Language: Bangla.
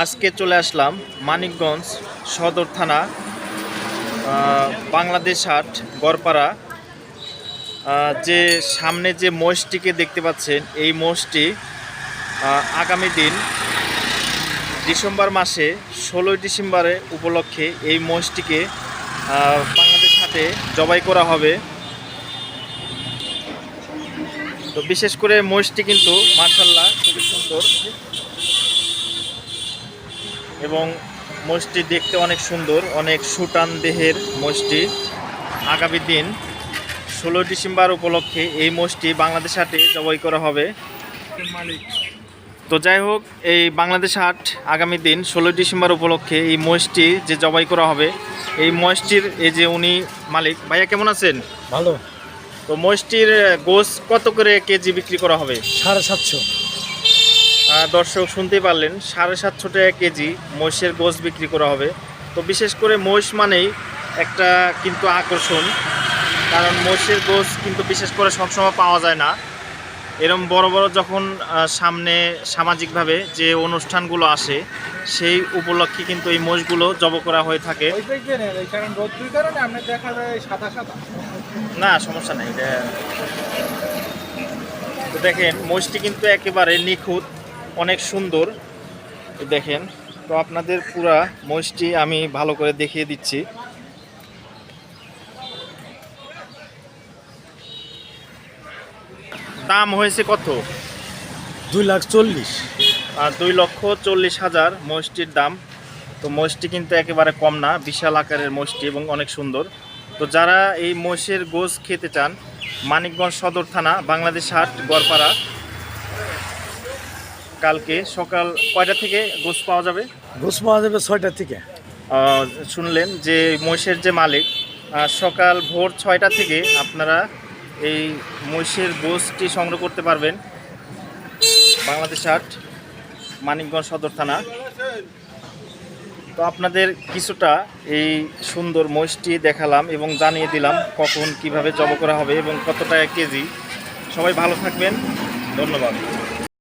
আজকে চলে আসলাম মানিকগঞ্জ সদর থানা বাংলাদেশ হাট গড়পাড়া। যে সামনে যে মোষটিকে দেখতে পাচ্ছেন, এই মোষটি আগামী দিন ডিসেম্বর মাসে 16ই ডিসেম্বরে উপলক্ষে এই মোষটিকে বাংলাদেশ হাটে জবাই করা হবে। তো বিশেষ করে মোষটি কিন্তু মাশাআল্লাহ খুবই সুন্দর এবং মোষটি দেখতে অনেক সুন্দর, অনেক সুটান দেহের মোষটি। আগামী দিন 16 ডিসেম্বর উপলক্ষে এই মোষটি বাংলাদেশ হাটে জবাই করা হবে। তো যাই হোক, এই বাংলাদেশ হাট আগামী দিন 16 ডিসেম্বর উপলক্ষে এই মোষটি যে জবাই করা হবে, এই মোষটির এই যে উনি মালিক, ভাইয়া কেমন আছেন? ভালো। তো মোষটির গোশ কত করে কেজি বিক্রি করা হবে? 750। দর্শক শুনতেই পারলেন, 750 টাকা কেজি মহিষের গোশ বিক্রি করা হবে। তো বিশেষ করে মহিষ মানেই একটা কিন্তু আকর্ষণ, কারণ মহিষের গোশ কিন্তু বিশেষ করে সবসময় পাওয়া যায় না। এরম বড় বড় যখন সামনে সামাজিকভাবে যে অনুষ্ঠানগুলো আসে, সেই উপলক্ষে কিন্তু এই মোষগুলো জবাই করা হয়ে থাকে। না, সমস্যা নেই। তো দেখেন, মোষটি কিন্তু একেবারে নিখুঁত, অনেক সুন্দর। দেখেন, তো আপনাদের পুরা মোষটি আমি ভালো করে দেখিয়ে দিচ্ছি। দাম হয়েছে কত? 2,40,000। 2,40,000 মোষটির দাম। তো মোষটি কিন্তু একেবারে কম না, বিশাল আকারের মোষটি এবং অনেক সুন্দর। তো যারা এই মোষের গোশ খেতে চান, মানিকগঞ্জ সদর থানা বাংলাদেশ হাট গড়পাড়া, কালকে সকাল কয়টা থেকে গোশ পাওয়া যাবে? গোস পাওয়া যাবে 6টা থেকে। শুনলেন যে মহিষের যে মালিক, সকাল ভোর 6টা থেকে আপনারা এই মহিষের গোশটি সংগ্রহ করতে পারবেন বাংলাদেশ হাট মানিকগঞ্জ সদর থানা। তো আপনাদের কিছুটা এই সুন্দর মহিষটি দেখালাম এবং জানিয়ে দিলাম কখন কিভাবে জবাই করা হবে এবং কত টাকা কেজি। সবাই ভালো থাকবেন, ধন্যবাদ।